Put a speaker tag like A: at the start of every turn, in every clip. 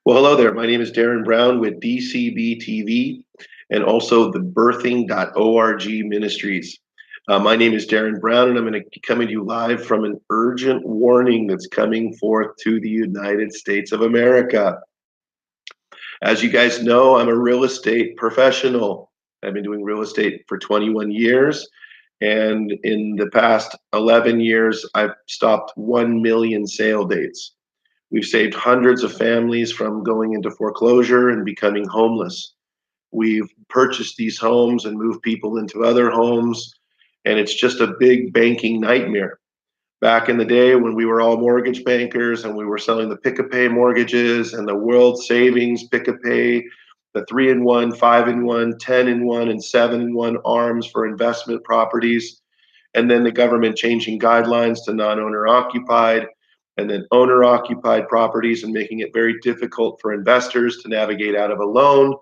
A: Well, hello there. My name is Darren Brown with DCB TV and also the birthing.org ministries. My name is Darren Brown, and I'm going to be coming to you live from an urgent warning that's coming forth to the United States of America. As you guys know, I'm a real estate professional. I've been doing real estate for 21 years. And in the past 11 years, I've stopped 1 million sale dates. We've saved hundreds of families from going into foreclosure and becoming homeless. We've purchased these homes and moved people into other homes, and it's just a big banking nightmare. Back in the day when we were all mortgage bankers and we were selling the pick-a-pay mortgages and the world savings pick-a-pay, the 3-in-1, 5-in-1, 10-in-1, and 7-in-1 arms for investment properties, and then the government changing guidelines to non-owner occupied, and then owner occupied properties, and making it very difficult for investors to navigate out of a loan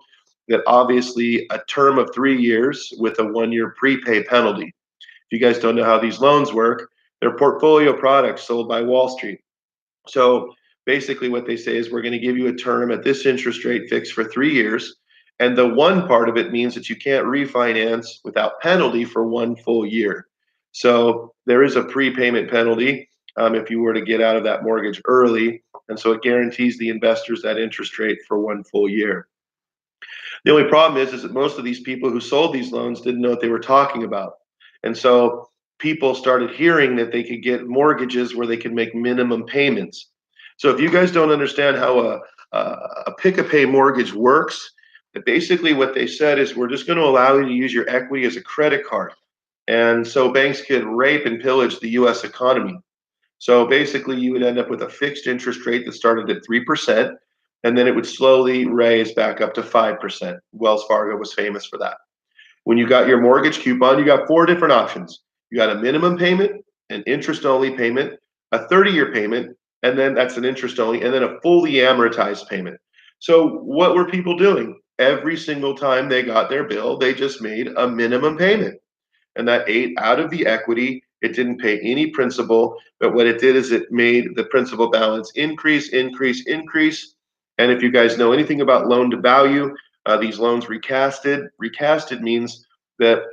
A: that obviously a term of 3 years with a 1-year prepay penalty. If you guys don't know how these loans work, they're portfolio products sold by Wall Street. So basically what they say is we're going to give you a term at this interest rate fixed for 3 years. And the one part of it means that you can't refinance without penalty for 1 full year. So there is a prepayment penalty if you were to get out of that mortgage early. And so it guarantees the investors that interest rate for 1 full year. The only problem is that most of these people who sold these loans didn't know what they were talking about. And so people started hearing that they could get mortgages where they could make minimum payments. So if you guys don't understand how a pick-a-pay mortgage works, basically what they said is we're just going to allow you to use your equity as a credit card. And so banks could rape and pillage the US economy. So basically you would end up with a fixed interest rate that started at 3%, and then it would slowly raise back up to 5%. Wells Fargo was famous for that. When you got your mortgage coupon, you got 4 different options. You got a minimum payment, an interest only payment, a 30-year payment, and then that's an interest only, and then a fully amortized payment. So what were people doing? Every single time they got their bill, they just made a minimum payment. And that ate out of the equity. It didn't pay any principal, but what it did is it made the principal balance increase, increase, increase. And if you guys know anything about loan to value, these loans recasted. Recasted means that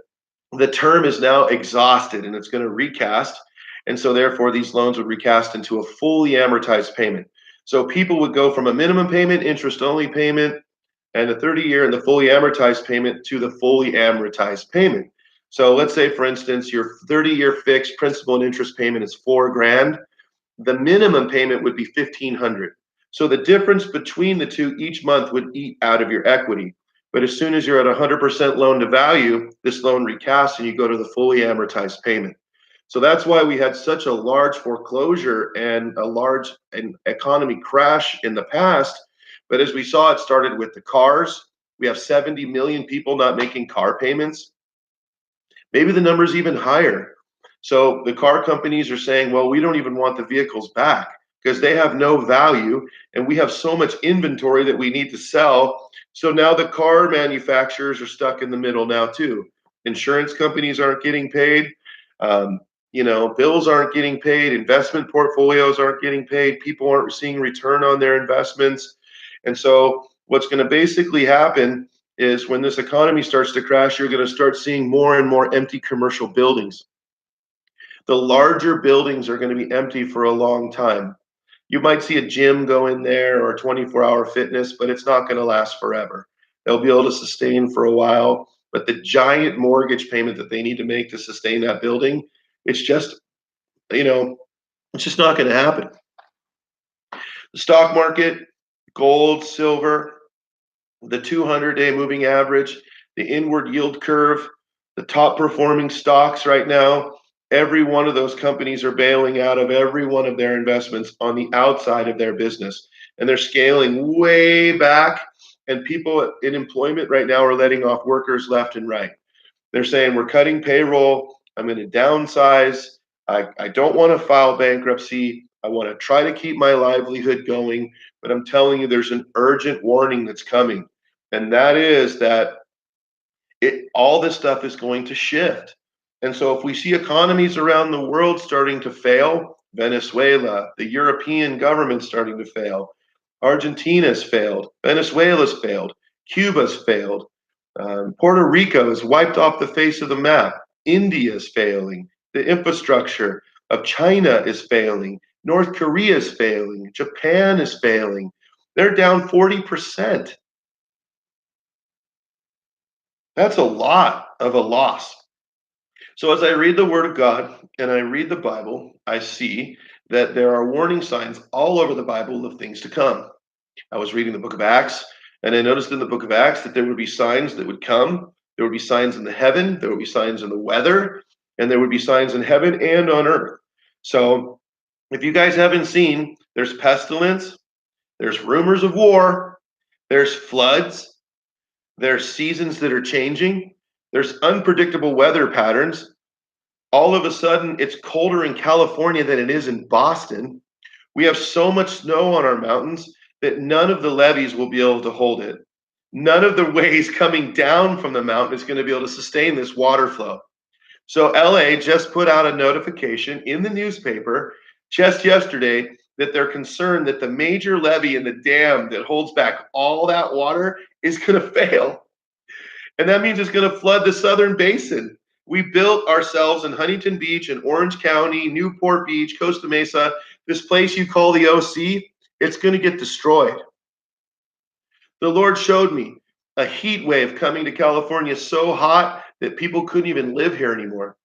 A: the term is now exhausted and it's going to recast. And so therefore these loans would recast into a fully amortized payment. So people would go from a minimum payment, interest only payment, and the 30-year and the fully amortized payment to the fully amortized payment. So let's say, for instance, your 30-year fixed principal and interest payment is $4,000. The minimum payment would be $1,500. So the difference between the two each month would eat out of your equity. But as soon as you're at 100% loan to value, this loan recasts and you go to the fully amortized payment. So that's why we had such a large foreclosure and a large economy crash in the past. But as we saw, it started with the cars. We have 70 million people not making car payments. Maybe the number's even higher. So the car companies are saying, well, we don't even want the vehicles back because they have no value and we have so much inventory that we need to sell. So now the car manufacturers are stuck in the middle now too. Insurance companies aren't getting paid. Bills aren't getting paid. Investment portfolios aren't getting paid. People aren't seeing return on their investments. And so what's going to basically happen is when this economy starts to crash, you're going to start seeing more and more empty commercial buildings. The larger buildings are going to be empty for a long time. You might see a gym go in there or 24-hour fitness, but it's not going to last forever. They'll be able to sustain for a while, but the giant mortgage payment that they need to make to sustain that building, it's just not going to happen. The stock market, gold, silver, the 200-day moving average, the inward yield curve, the top performing stocks right now, every one of those companies are bailing out of every one of their investments on the outside of their business. And they're scaling way back. And people in employment right now are letting off workers left and right. They're saying, we're cutting payroll. I'm going to downsize. I don't want to file bankruptcy. I want to try to keep my livelihood going. But I'm telling you, there's an urgent warning that's coming. And that is that all this stuff is going to shift. And so if we see economies around the world starting to fail, Venezuela, the European government starting to fail, Argentina's failed. Venezuela's failed. Cuba's failed. Puerto Rico is wiped off the face of the map. India's failing. The infrastructure of China is failing. North Korea is failing. Japan is failing. They're down 40%. That's a lot of a loss. So as I read the Word of God and I read the Bible, I see that there are warning signs all over the Bible of things to come. I was reading the book of Acts, and I noticed in the book of Acts that there would be signs that would come. There would be signs in the heaven, there would be signs in the weather, and there would be signs in heaven and on earth. So if you guys haven't seen, there's pestilence, there's rumors of war, there's floods, there's seasons that are changing, there's unpredictable weather patterns. All of a sudden, it's colder in California than it is in Boston. We have so much snow on our mountains that none of the levees will be able to hold it. None of the ways coming down from the mountain is going to be able to sustain this water flow. So LA just put out a notification in the newspaper just yesterday that they're concerned that the major levee in the dam that holds back all that water is going to fail. And that means it's going to flood the southern basin. We built ourselves in Huntington Beach and Orange County, Newport Beach, Costa Mesa, this place you call the OC, it's going to get destroyed. The Lord showed me a heat wave coming to California so hot that people couldn't even live here anymore.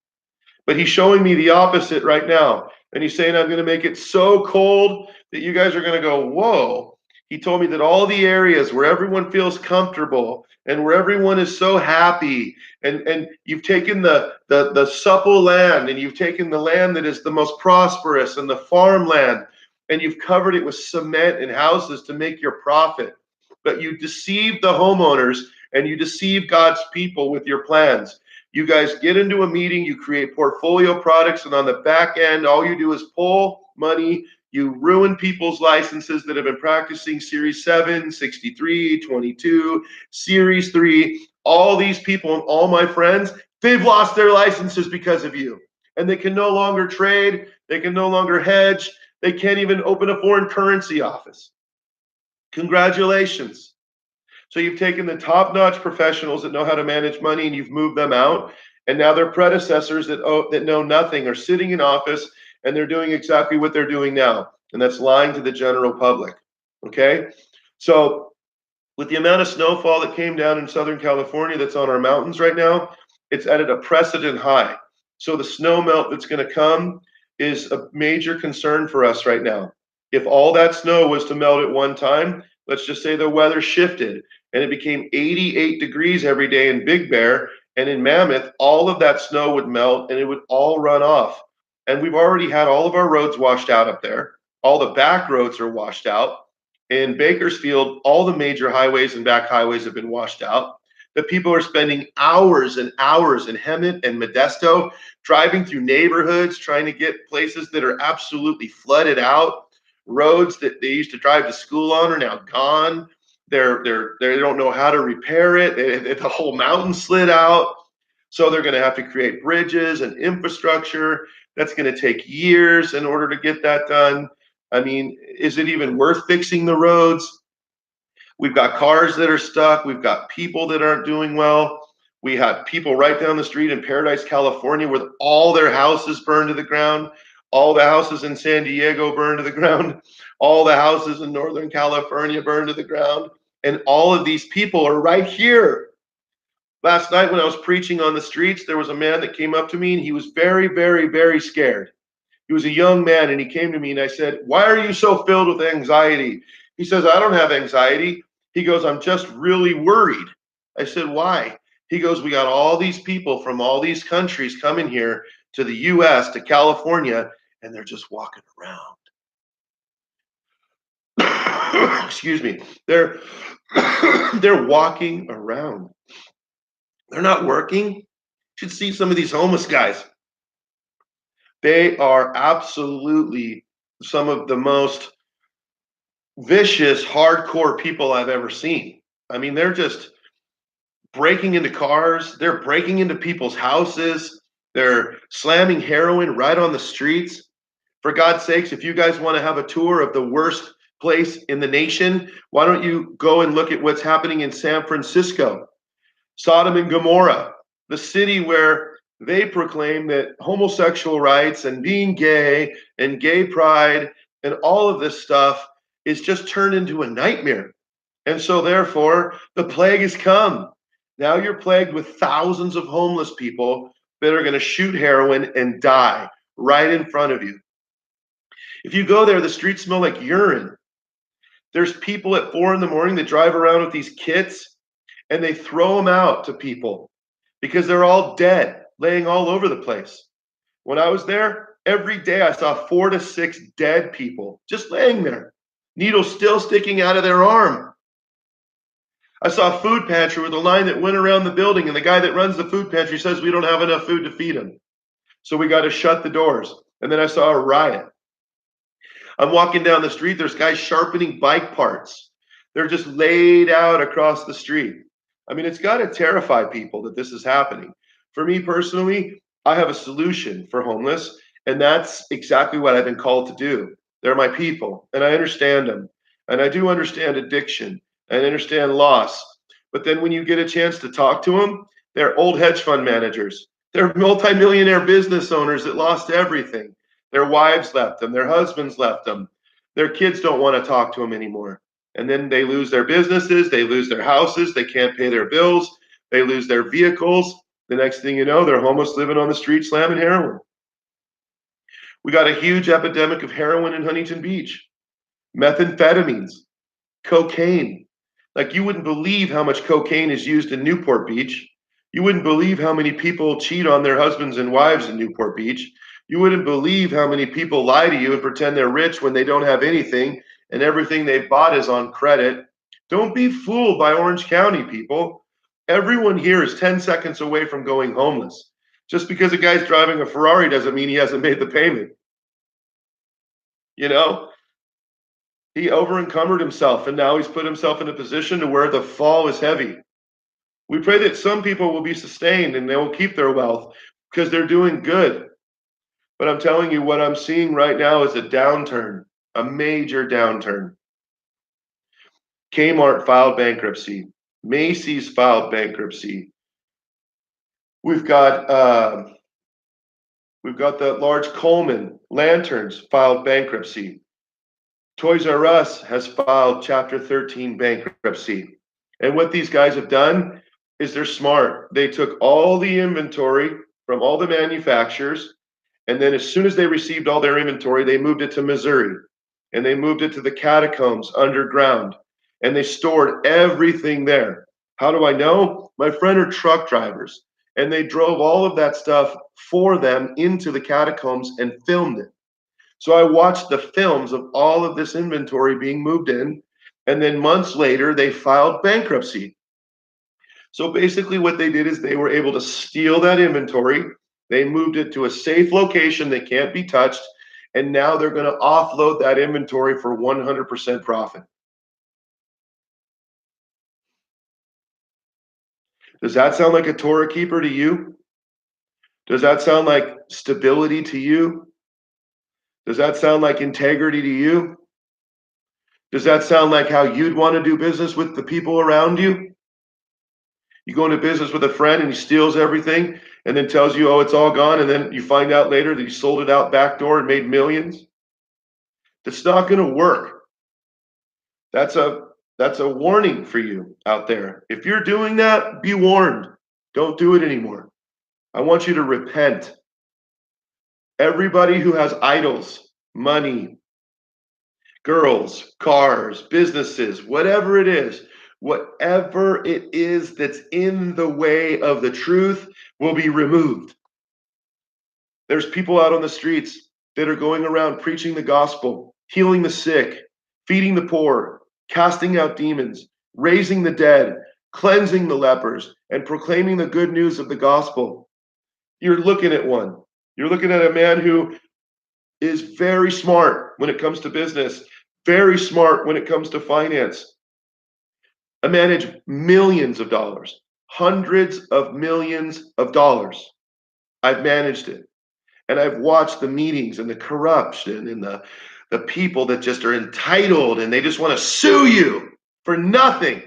A: But he's showing me the opposite right now. And he's saying, I'm going to make it so cold that you guys are going to go, whoa. He told me that all the areas where everyone feels comfortable and where everyone is so happy, and you've taken the supple land, and you've taken the land that is the most prosperous and the farmland, and you've covered it with cement and houses to make your profit. But you deceive the homeowners and you deceive God's people with your plans. You guys get into a meeting, you create portfolio products, and on the back end, all you do is pull money. You ruin people's licenses that have been practicing Series 7, 63, 22, Series 3. All these people, all my friends, they've lost their licenses because of you. And they can no longer trade, they can no longer hedge, they can't even open a foreign currency office. Congratulations. So you've taken the top-notch professionals that know how to manage money and you've moved them out. And now their predecessors that know nothing are sitting in office and they're doing exactly what they're doing now. And that's lying to the general public. Okay? So with the amount of snowfall that came down in Southern California that's on our mountains right now, it's at a precedent high. So the snow melt that's going to come is a major concern for us right now. If all that snow was to melt at one time, let's just say the weather shifted and it became 88 degrees every day in Big Bear and in Mammoth, all of that snow would melt and it would all run off. And we've already had all of our roads washed out up there. All the back roads are washed out. In Bakersfield, all the major highways and back highways have been washed out. The people are spending hours and hours in Hemet and Modesto driving through neighborhoods, trying to get places that are absolutely flooded out. Roads that they used to drive to school on are now gone. They don't know how to repair it. The whole mountain slid out. So they're going to have to create bridges and infrastructure. That's going to take years in order to get that done. I mean, is it even worth fixing the roads? We've got cars that are stuck. We've got people that aren't doing well. We have people right down the street in Paradise, California, with all their houses burned to the ground. All the houses in San Diego burned to the ground. All the houses in Northern California burned to the ground. And all of these people are right here. Last night when I was preaching on the streets, there was a man that came up to me and he was very, very, very scared. He was a young man and he came to me and I said, "Why are you so filled with anxiety?" He says, "I don't have anxiety." He goes, "I'm just really worried." I said, "Why?" He goes, "We got all these people from all these countries coming here to the US, to California, and they're just walking around." Excuse me. They're walking around. They're not working. You should see some of these homeless guys. They are absolutely some of the most vicious, hardcore people I've ever seen. I mean, they're just breaking into cars, they're breaking into people's houses, they're slamming heroin right on the streets. For God's sakes, if you guys want to have a tour of the worst place in the nation. Why don't you go and look at what's happening in San Francisco, Sodom and Gomorrah, the city where they proclaim that homosexual rights and being gay and gay pride and all of this stuff is just turned into a nightmare. And so, therefore, the plague has come. Now you're plagued with thousands of homeless people that are going to shoot heroin and die right in front of you. If you go there, the streets smell like urine. There's people at 4 a.m. that drive around with these kits and they throw them out to people because they're all dead, laying all over the place. When I was there, every day I saw 4 to 6 dead people just laying there, needles still sticking out of their arm. I saw a food pantry with a line that went around the building, and the guy that runs the food pantry says we don't have enough food to feed them. So we got to shut the doors. And then I saw a riot. I'm walking down the street, there's guys sharpening bike parts. They're just laid out across the street. I mean, it's got to terrify people that this is happening. For me personally, I have a solution for homeless, and that's exactly what I've been called to do. They're my people, and I understand them. And I do understand addiction, and understand loss. But then when you get a chance to talk to them, they're old hedge fund managers. They're multimillionaire business owners that lost everything. Their wives left them. Their husbands left them. Their kids don't want to talk to them anymore. And then they lose their businesses. They lose their houses. They can't pay their bills. They lose their vehicles. The next thing you know, they're homeless living on the street slamming heroin. We got a huge epidemic of heroin in Huntington Beach, methamphetamines, cocaine. Like, you wouldn't believe how much cocaine is used in Newport Beach. You wouldn't believe how many people cheat on their husbands and wives in Newport Beach. You wouldn't believe how many people lie to you and pretend they're rich when they don't have anything, and everything they bought is on credit. Don't be fooled by Orange County, people. Everyone here is 10 seconds away from going homeless. Just because a guy's driving a Ferrari doesn't mean he hasn't made the payment. You know, he over encumbered himself, and now he's put himself in a position to where the fall is heavy. We pray that some people will be sustained and they will keep their wealth because they're doing good. But I'm telling you, what I'm seeing right now is a downturn, a major downturn. Kmart filed bankruptcy. Macy's filed bankruptcy. We've got the large Coleman Lanterns filed bankruptcy. Toys R Us has filed Chapter 13 bankruptcy. And what these guys have done is they're smart. They took all the inventory from all the manufacturers, and then as soon as they received all their inventory, they moved it to Missouri, and they moved it to the catacombs underground, and they stored everything there. How do I know? My friend are truck drivers, and they drove all of that stuff for them into the catacombs and filmed it. So I watched the films of all of this inventory being moved in, and then months later, they filed bankruptcy. So basically what they did is they were able to steal that inventory. They moved it to a safe location that can't be touched, and now they're going to offload that inventory for 100% profit. Does that sound like a Torah keeper to you? Does that sound like stability to you? Does that sound like integrity to you? Does that sound like how you'd want to do business with the people around you? You go into business with a friend and he steals everything and then tells you, oh, it's all gone. And then you find out later that he sold it out back door and made millions. That's not going to work. That's a warning for you out there. If you're doing that, be warned. Don't do it anymore. I want you to repent. Everybody who has idols, money, girls, cars, businesses, whatever it is that's in the way of the truth will be removed. There's people out on the streets that are going around preaching the gospel, healing the sick, feeding the poor, casting out demons, raising the dead, cleansing the lepers, and proclaiming the good news of the gospel. You're looking at one. You're looking at a man who is very smart when it comes to business, very smart when it comes to finance. I manage millions of dollars, hundreds of millions of dollars. I've managed it. And I've watched the meetings and the corruption and The people that just are entitled and they just want to sue you for nothing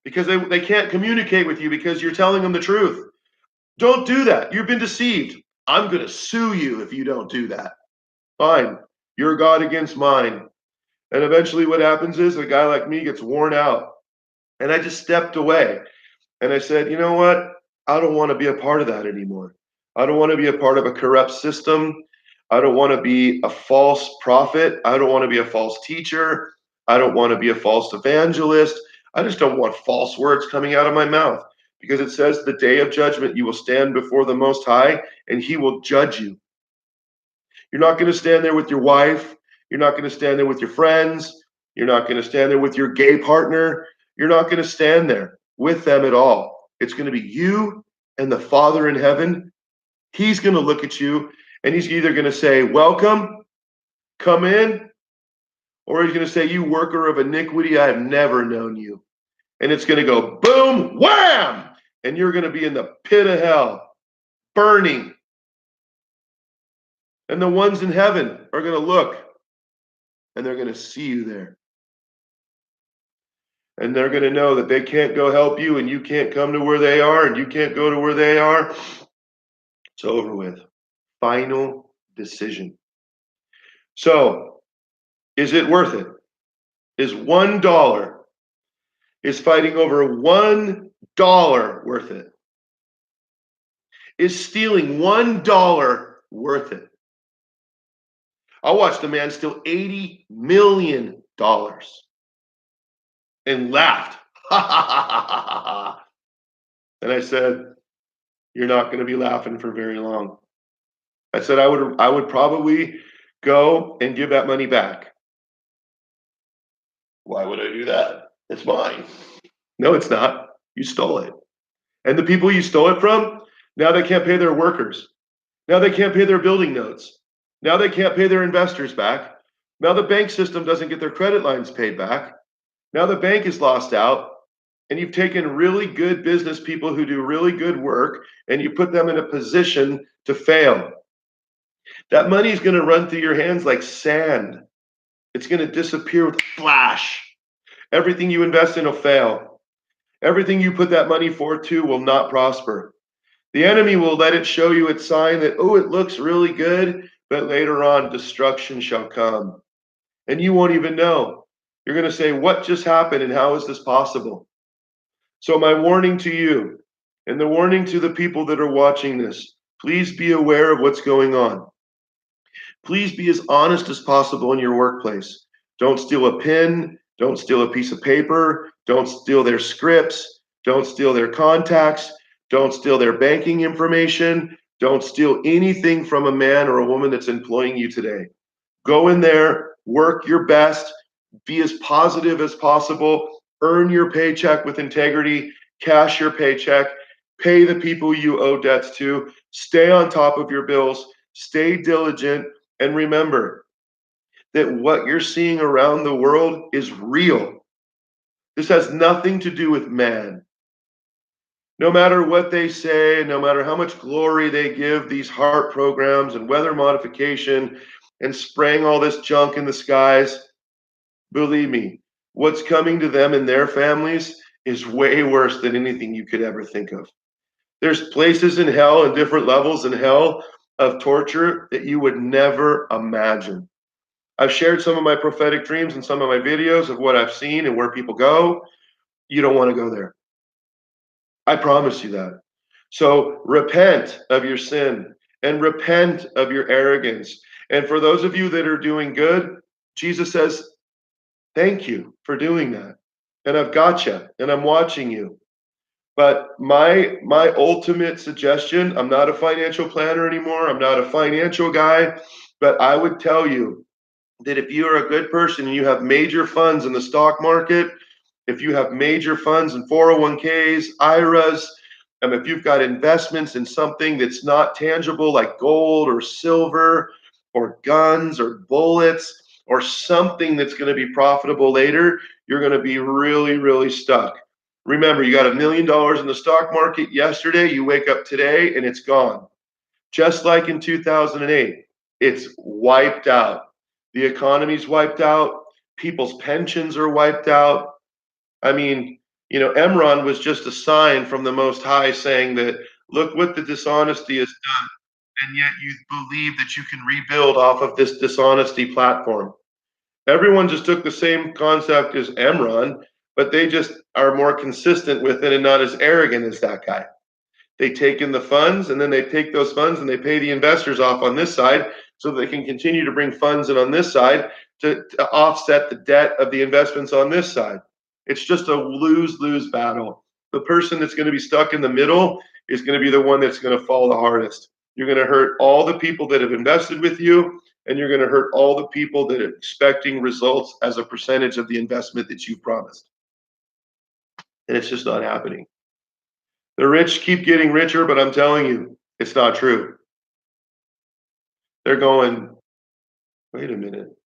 A: because they can't communicate with you because you're telling them the truth. Don't do that. You've been deceived. I'm going to sue you if you don't do that. Fine. Your God against mine. And eventually what happens is a guy like me gets worn out. And I just stepped away. And I said, you know what? I don't want to be a part of that anymore. I don't want to be a part of a corrupt system. I don't want to be a false prophet. I don't want to be a false teacher. I don't want to be a false evangelist. I just don't want false words coming out of my mouth because it says the day of judgment you will stand before the Most High and he will judge you. You're not going to stand there with your wife. You're not going to stand there with your friends. You're not going to stand there with your gay partner. You're not going to stand there with them at all. It's going to be you and the Father in heaven. He's going to look at you and he's either going to say, welcome, come in, or he's going to say, you worker of iniquity, I have never known you. And it's going to go boom, wham, and you're going to be in the pit of hell, burning. And the ones in heaven are going to look and they're going to see you there. And they're going to know that they can't go help you and you can't come to where they are and you can't go to where they are. It's over with. Final decision. So, is it worth it? Is $1, is fighting over $1 worth it? Is stealing $1 worth it? I watched a man steal $80 million and laughed. And I said, you're not going to be laughing for very long. I said, I would probably go and give that money back. Why would I do that? It's mine. No, it's not. You stole it. And the people you stole it from, now they can't pay their workers. Now they can't pay their building notes. Now they can't pay their investors back. Now the bank system doesn't get their credit lines paid back. Now the bank is lost out. And you've taken really good business people who do really good work and you put them in a position to fail. That money is going to run through your hands like sand. It's going to disappear with a flash. Everything you invest in will fail. Everything you put that money forward to will not prosper. The enemy will let it show you its sign that, oh, it looks really good, but later on destruction shall come. And you won't even know. You're going to say, what just happened and how is this possible? So my warning to you and the warning to the people that are watching this, please be aware of what's going on. Please be as honest as possible in your workplace. Don't steal a pen. Don't steal a piece of paper. Don't steal their scripts. Don't steal their contacts. Don't steal their banking information. Don't steal anything from a man or a woman that's employing you today. Go in there, work your best, be as positive as possible, earn your paycheck with integrity, cash your paycheck, pay the people you owe debts to, stay on top of your bills, stay diligent, and remember that what you're seeing around the world is real. This has nothing to do with man. No matter what they say, no matter how much glory they give these HAARP programs and weather modification and spraying all this junk in the skies, believe me, what's coming to them and their families is way worse than anything you could ever think of. There's places in hell and different levels in hell of torture that you would never imagine. I've shared some of my prophetic dreams and some of my videos of what I've seen and where people go. You don't want to go there. I promise you that. So repent of your sin and repent of your arrogance. And for those of you that are doing good, Jesus says, thank you for doing that. And I've got you and I'm watching you. But my ultimate suggestion, I'm not a financial planner anymore. I'm not a financial guy, but I would tell you that if you are a good person and you have major funds in the stock market, if you have major funds in 401ks, IRAs, if you've got investments in something that's not tangible like gold or silver or guns or bullets or something that's going to be profitable later, you're going to be really, really stuck. Remember, you got $1 million in the stock market yesterday, you wake up today and it's gone. Just like in 2008, it's wiped out. The economy's wiped out. People's pensions are wiped out. I mean, Enron was just a sign from the Most High saying that, look what the dishonesty has done, and yet you believe that you can rebuild off of this dishonesty platform. Everyone just took the same concept as Enron, but they just are more consistent with it and not as arrogant as that guy. They take in the funds, and then they take those funds and they pay the investors off on this side so they can continue to bring funds in on this side to offset the debt of the investments on this side. It's just a lose-lose battle. The person that's going to be stuck in the middle is going to be the one that's going to fall the hardest. You're going to hurt all the people that have invested with you, and you're going to hurt all the people that are expecting results as a percentage of the investment that you've promised. And it's just not happening. The rich keep getting richer, but I'm telling you, it's not true. They're going, wait a minute.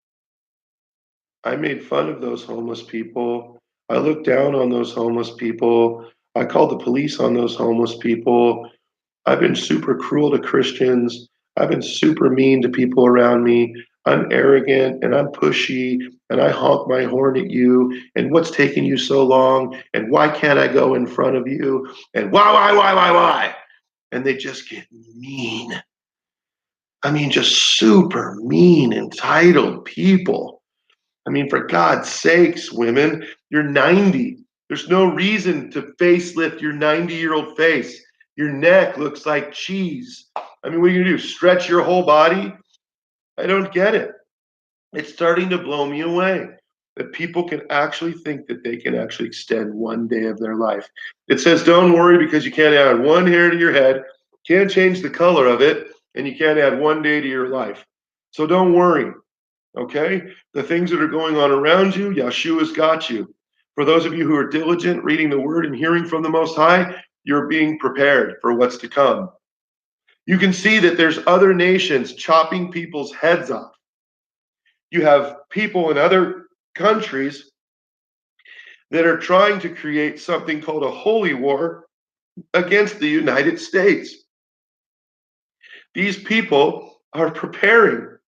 A: I made fun of those homeless people. I looked down on those homeless people. I called the police on those homeless people. I've been super cruel to Christians. I've been super mean to people around me. I'm arrogant and I'm pushy and I honk my horn at you. And what's taking you so long? And why can't I go in front of you? And why? And they just get mean. I mean, just super mean, entitled people. I mean, for God's sakes, women, you're 90. There's no reason to facelift your 90-year-old face. Your neck looks like cheese. I mean, what are you gonna do? Stretch your whole body? I don't get it. It's starting to blow me away that people can actually think that they can actually extend one day of their life. It says, don't worry because you can't add one hair to your head, can't change the color of it, and you can't add one day to your life. So don't worry, okay? The things that are going on around you, Yeshua's got you. For those of you who are diligent, reading the word and hearing from the Most High, you're being prepared for what's to come. You can see that there's other nations chopping people's heads off. You have people in other countries that are trying to create something called a holy war against the United States. These people are preparing.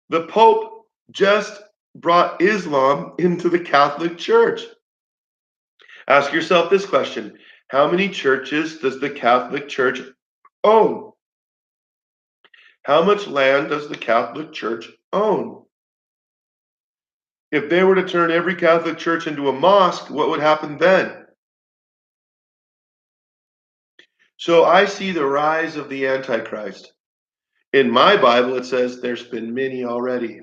A: The Pope just brought Islam into the Catholic Church. Ask yourself this question: how many churches does the Catholic Church own? How much land does the Catholic Church own? If they were to turn every Catholic church into a mosque, what would happen then? So I see the rise of the Antichrist. In my Bible, it says there's been many already,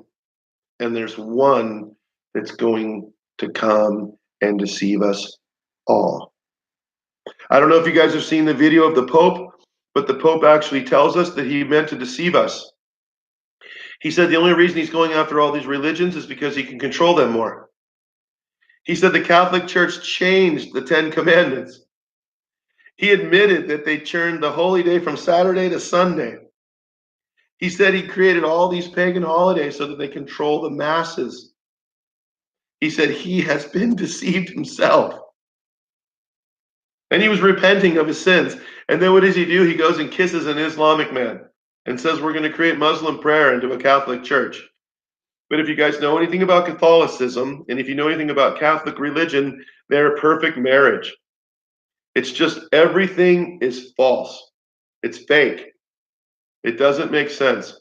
A: and there's one that's going to come and deceive us all. I don't know if you guys have seen the video of the Pope, but the Pope actually tells us that he meant to deceive us. He said the only reason he's going after all these religions is because he can control them more. He said the Catholic Church changed the 10 Commandments. He admitted that they turned the holy day from Saturday to Sunday. He said he created all these pagan holidays so that they control the masses. He said he has been deceived himself. And he was repenting of his sins. And then what does he do? He goes and kisses an Islamic man and says, we're going to create Muslim prayer into a Catholic church. But if you guys know anything about Catholicism, and if you know anything about Catholic religion, they're a perfect marriage. It's just everything is false. It's fake. It doesn't make sense.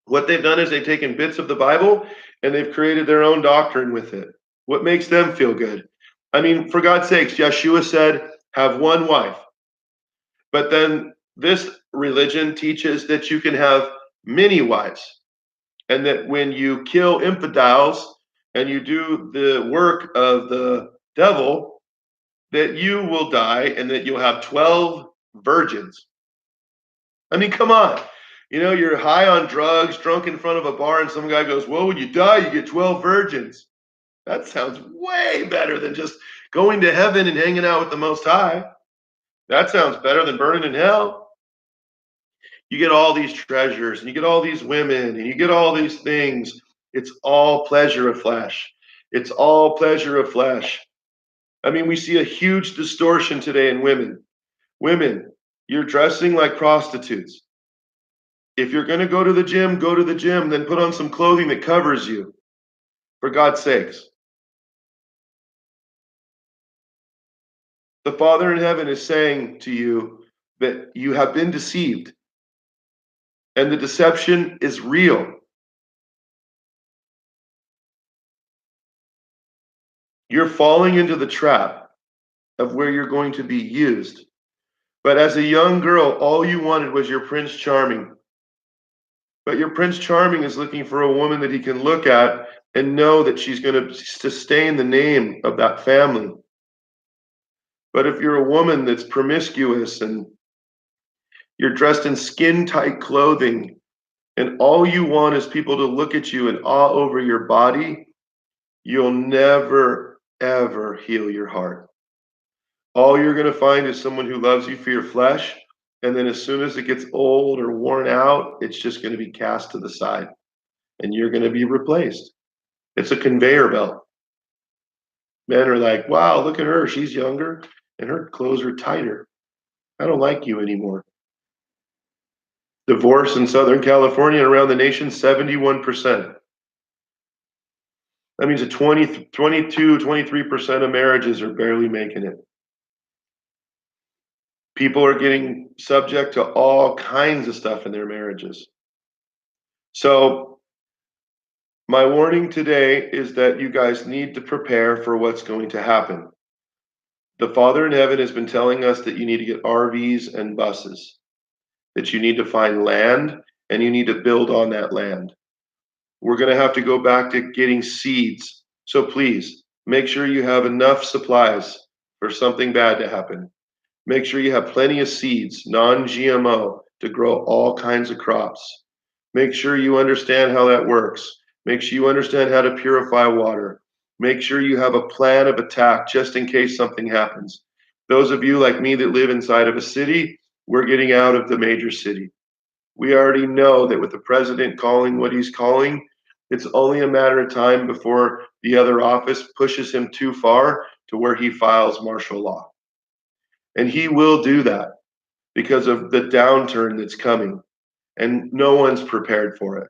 A: What they've done is they've taken bits of the Bible and they've created their own doctrine with it. What makes them feel good? I mean, for God's sakes, Yeshua said, have one wife. But then this religion teaches that you can have many wives, and that when you kill infidels and you do the work of the devil, that you will die and that you'll have 12 virgins. I mean, come on. You're high on drugs, drunk in front of a bar, and some guy goes, well, when you die, you get 12 virgins. That sounds way better than just going to heaven and hanging out with the Most High. That sounds better than burning in hell. You get all these treasures, and you get all these women, and you get all these things. It's all pleasure of flesh. It's all pleasure of flesh. I mean, we see a huge distortion today in women. Women, you're dressing like prostitutes. If you're going to go to the gym, go to the gym, then put on some clothing that covers you, for God's sakes. The Father in heaven is saying to you that you have been deceived, and the deception is real. You're falling into the trap of where you're going to be used. But as a young girl, all you wanted was your Prince Charming. But your Prince Charming is looking for a woman that he can look at and know that she's going to sustain the name of that family. But if you're a woman that's promiscuous and you're dressed in skin tight clothing, and all you want is people to look at you in awe over your body, you'll never, ever heal your heart. All you're going to find is someone who loves you for your flesh. And then as soon as it gets old or worn out, it's just going to be cast to the side and you're going to be replaced. It's a conveyor belt. Men are like, wow, look at her. She's younger and her clothes are tighter. I don't like you anymore. Divorce in Southern California and around the nation, 71%. That means that 23% of marriages are barely making it. People are getting subject to all kinds of stuff in their marriages. So my warning today is that you guys need to prepare for what's going to happen. The Father in heaven has been telling us that you need to get RVs and buses, that you need to find land and you need to build on that land. We're going to have to go back to getting seeds. So please make sure you have enough supplies for something bad to happen. Make sure you have plenty of seeds, non-GMO, to grow all kinds of crops. Make sure you understand how that works. Make sure you understand how to purify water. Make sure you have a plan of attack just in case something happens. Those of you like me that live inside of a city, we're getting out of the major city. We already know that with the president calling what he's calling, it's only a matter of time before the other office pushes him too far to where he files martial law. And he will do that because of the downturn that's coming, and no one's prepared for it.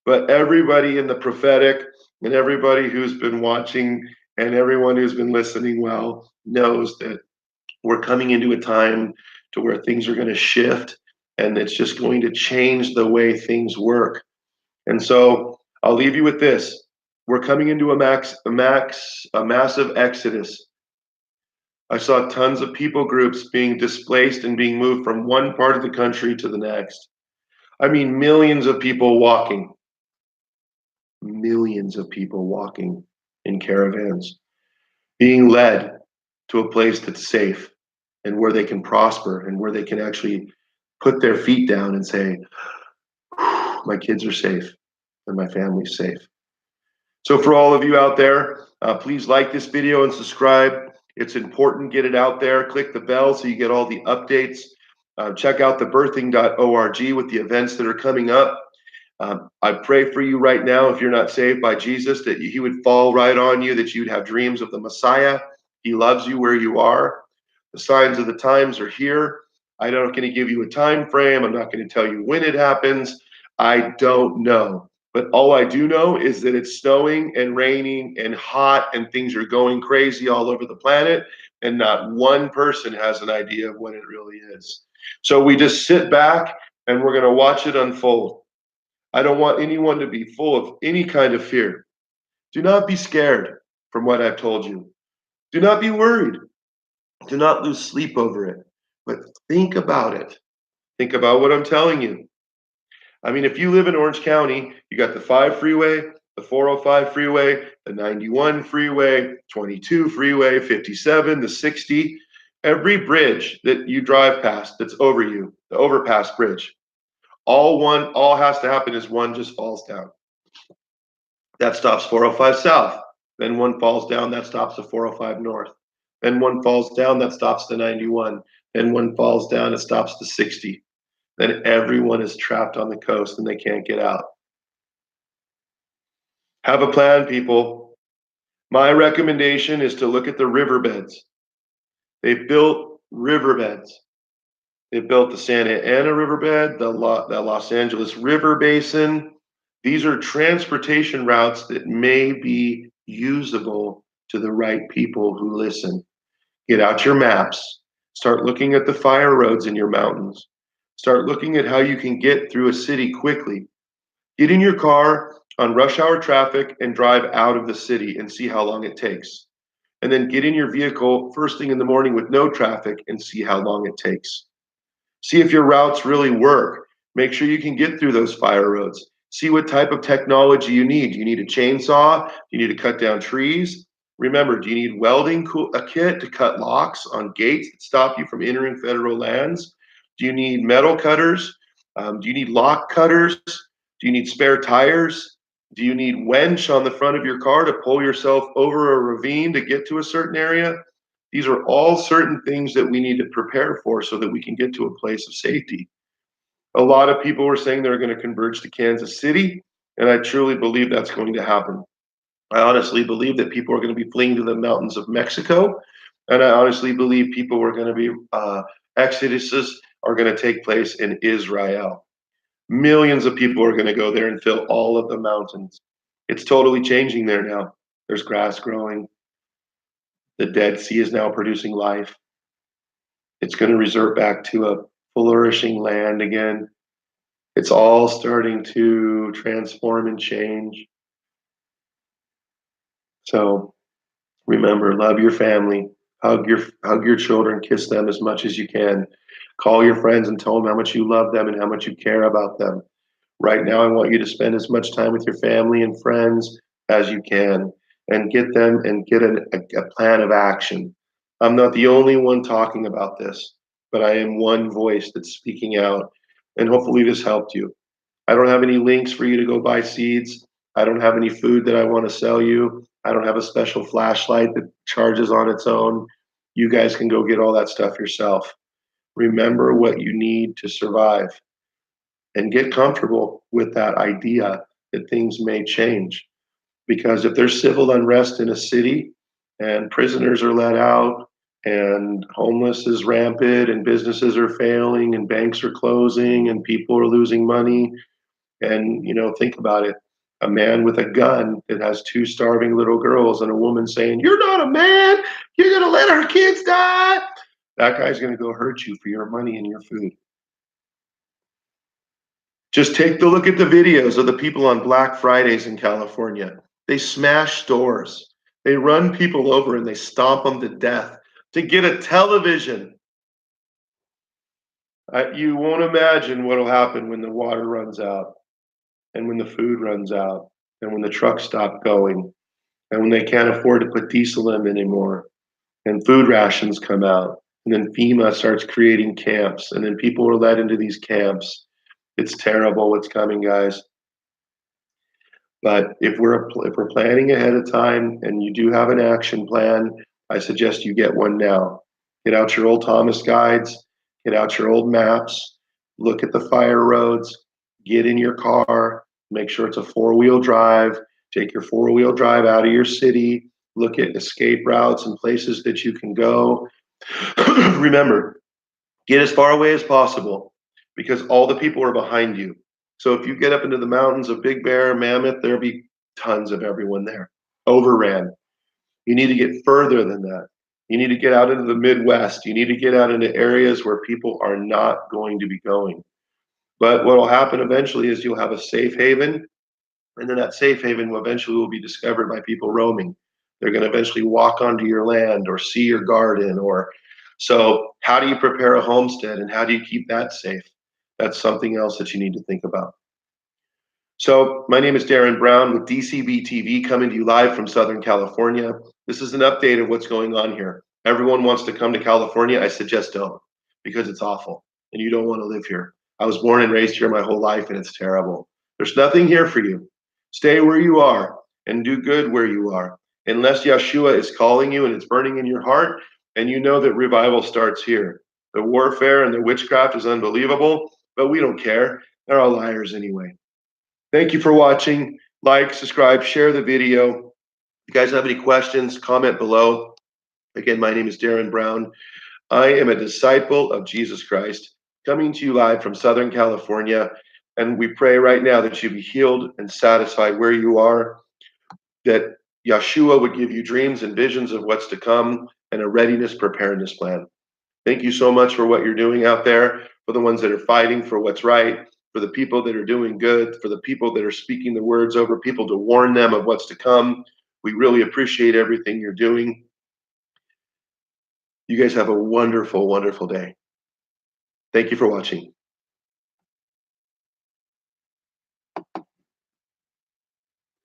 A: But everybody in the prophetic and everybody who's been watching and everyone who's been listening well knows that we're coming into a time to where things are going to shift and it's just going to change the way things work. And so I'll leave you with this. We're coming into a massive exodus. I saw tons of people groups being displaced and being moved from one part of the country to the next. I mean, millions of people walking in caravans, being led to a place that's safe and where they can prosper and where they can actually put their feet down and say, my kids are safe and my family's safe. So for all of you out there, please like this video and subscribe. It's important, get it out there. Click the bell so you get all the updates. Check out thebirthing.org with the events that are coming up. I pray for you right now, if you're not saved by Jesus, that he would fall right on you, that you'd have dreams of the Messiah. He loves you where you are. The signs of the times are here. I'm not going to give you a time frame. I'm not going to tell you when it happens. I don't know. But all I do know is that it's snowing and raining and hot and things are going crazy all over the planet. And not one person has an idea of what it really is. So we just sit back and we're going to watch it unfold. I don't want anyone to be full of any kind of fear. Do not be scared from what I've told you. Do not be worried. Do not lose sleep over it. But think about it. Think about what I'm telling you. I mean, if you live in Orange County, you got the 5 freeway, the 405 freeway, the 91 freeway, 22 freeway, 57, the 60. Every bridge that you drive past that's over you, the overpass bridge, all has to happen is one just falls down. That stops 405 south. Then one falls down, that stops the 405 north. Then one falls down, that stops the 91. Then one falls down, it stops the 60. Then everyone is trapped on the coast and they can't get out. Have a plan, people. My recommendation is to look at the riverbeds. They built riverbeds. They built the Santa Ana riverbed, the Los Angeles River Basin. These are transportation routes that may be usable to the right people who listen. Get out your maps. Start looking at the fire roads in your mountains. Start looking at how you can get through a city quickly. Get in your car on rush hour traffic and drive out of the city and see how long it takes. And then get in your vehicle first thing in the morning with no traffic and see how long it takes. See if your routes really work. Make sure you can get through those fire roads. See what type of technology you need. Do you need a chainsaw? Do you need to cut down trees? Remember, do you need welding a kit to cut locks on gates that stop you from entering federal lands? Do you need metal cutters? Do you need lock cutters? Do you need spare tires? Do you need winch on the front of your car to pull yourself over a ravine to get to a certain area? These are all certain things that we need to prepare for so that we can get to a place of safety. A lot of people were saying they're going to converge to Kansas City, and I truly believe that's going to happen. I honestly believe that people are going to be fleeing to the mountains of Mexico, and I honestly believe people are going to be exoduses are going to take place in Israel. Millions of people are going to go there and fill all of the mountains. It's totally changing there now. There's grass growing. The Dead Sea is now producing life. It's going to resort back to a flourishing land again. It's all starting to transform and change. So remember, love your family, hug your children, kiss them as much as you can. Call your friends and tell them how much you love them and how much you care about them. Right now, I want you to spend as much time with your family and friends as you can and get them and get a plan of action. I'm not the only one talking about this, but I am one voice that's speaking out. And hopefully, this helped you. I don't have any links for you to go buy seeds. I don't have any food that I want to sell you. I don't have a special flashlight that charges on its own. You guys can go get all that stuff yourself. Remember what you need to survive and get comfortable with that idea that things may change. Because if there's civil unrest in a city and prisoners are let out and homeless is rampant and businesses are failing and banks are closing and people are losing money, and think about it, a man with a gun that has two starving little girls and a woman saying, "You're not a man, you're going to let our kids die," that guy's going to go hurt you for your money and your food. Just take the look at the videos of the people on Black Fridays in California. They smash stores. They run people over and they stomp them to death to get a television. You won't imagine what will happen when the water runs out and when the food runs out and when the trucks stop going and when they can't afford to put diesel in anymore and food rations come out and then FEMA starts creating camps and then people are led into these camps. It's terrible what's coming, guys. But if we're planning ahead of time and you do have an action plan, I suggest you get one now. Get out your old Thomas guides, get out your old maps, look at the fire roads, get in your car, make sure it's a four-wheel drive, take your four-wheel drive out of your city, look at escape routes and places that you can go. Remember, get as far away as possible because all the people are behind you. So if you get up into the mountains of Big Bear, Mammoth, there'll be tons of everyone there. Overran. You need to get further than that. You need to get out into the Midwest. You need to get out into areas where people are not going to be going. But what will happen eventually is you'll have a safe haven, and then that safe haven will eventually be discovered by people roaming. They're going to eventually walk onto your land or see your garden. Or so how do you prepare a homestead and how do you keep that safe? That's something else that you need to think about. So my name is Darren Brown with DCB TV, coming to you live from Southern California. This is an update of what's going on here. Everyone wants to come to California. I suggest don't, because it's awful and you don't want to live here. I was born and raised here my whole life and it's terrible. There's nothing here for you. Stay where you are and do good where you are. Unless Yeshua is calling you and it's burning in your heart and you know that revival starts here. The warfare and the witchcraft is unbelievable, but we don't care. They're all liars anyway. Thank you for watching. Like, subscribe, share the video. If you guys have any questions, comment below. Again, my name is Darren Brown. I am a disciple of Jesus Christ. coming to you live from Southern California. And we pray right now that you be healed and satisfied where you are, that Yeshua would give you dreams and visions of what's to come and a readiness preparedness plan. Thank you so much for what you're doing out there, for the ones that are fighting for what's right, for the people that are doing good, for the people that are speaking the words over people to warn them of what's to come. We really appreciate everything you're doing. You guys have a wonderful, wonderful day. Thank you for watching.